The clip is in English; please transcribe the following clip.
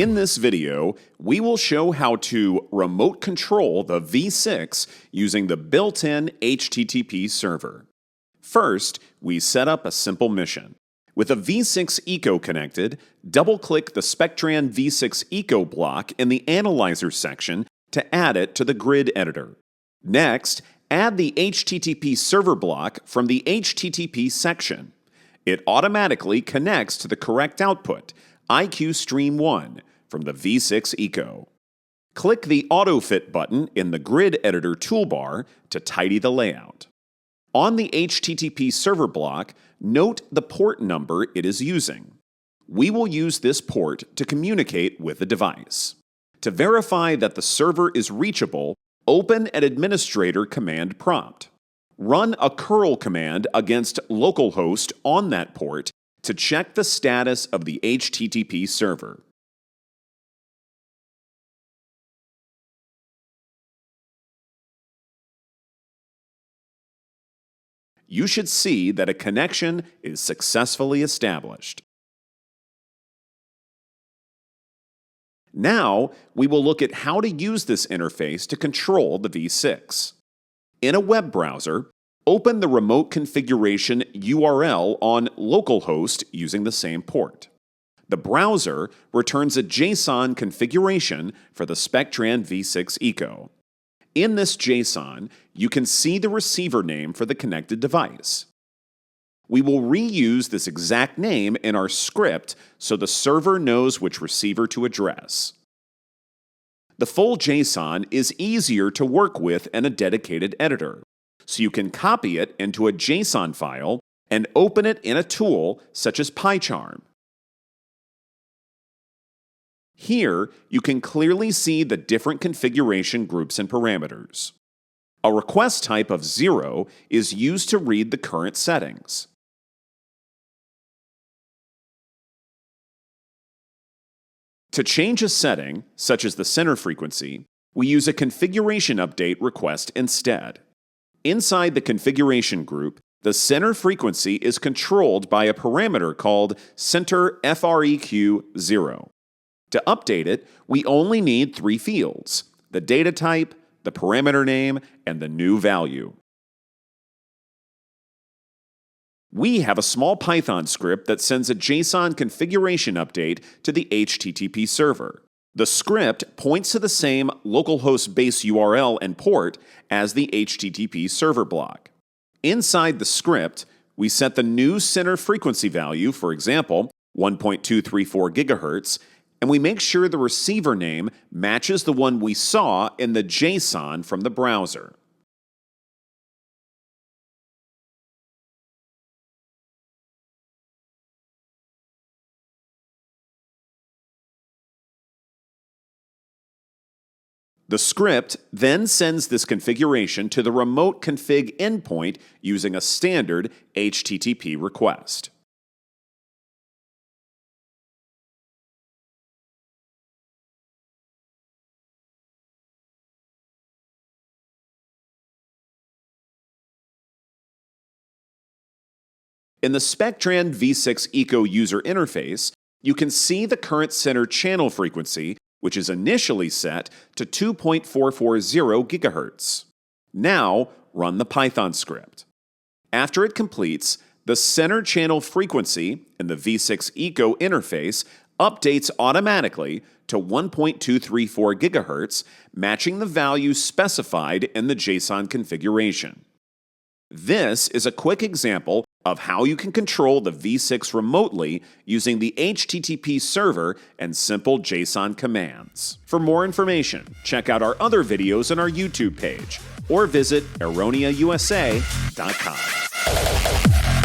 In this video, we will show how to remote control the V6 using the built-in HTTP server. First, we set up a simple mission. With a V6 Eco connected, double-click the Spectran V6 Eco block in the Analyzer section to add it to the grid editor. Next, add the HTTP server block from the HTTP section. It automatically connects to the correct output, IQ Stream 1, from the V6 Eco. Click the AutoFit button in the Grid Editor toolbar to tidy the layout. On the HTTP server block, note the port number it is using. We will use this port to communicate with the device. To verify that the server is reachable, open an administrator command prompt. Run a curl command against localhost on that port to check the status of the HTTP server. You should see that a connection is successfully established. Now, we will look at how to use this interface to control the V6. In a web browser, open the remote configuration URL on localhost using the same port. The browser returns a JSON configuration for the Spectran V6 Eco. In this JSON, you can see the receiver name for the connected device. We will reuse this exact name in our script so the server knows which receiver to address. The full JSON is easier to work with in a dedicated editor, so you can copy it into a JSON file and open it in a tool such as PyCharm. Here, you can clearly see the different configuration groups and parameters. A request type of 0 is used to read the current settings. To change a setting, such as the center frequency, we use a configuration update request instead. Inside the configuration group, the center frequency is controlled by a parameter called CenterFREQ0. To update it, we only need 3 fields: the data type, the parameter name, and the new value. We have a small Python script that sends a JSON configuration update to the HTTP server. The script points to the same localhost base URL and port as the HTTP server block. Inside the script, we set the new center frequency value, for example, 1.234 GHz, and we make sure the receiver name matches the one we saw in the JSON from the browser. The script then sends this configuration to the remote config endpoint using a standard HTTP request. In the Spectran V6 Eco user interface, you can see the current center channel frequency, which is initially set to 2.440 GHz. Now, run the Python script. After it completes, the center channel frequency in the V6 Eco interface updates automatically to 1.234 GHz, matching the value specified in the JSON configuration. This is a quick example of how you can control the V6 remotely using the HTTP server and simple JSON commands. For more information, check out our other videos on our YouTube page or visit eroniausa.com.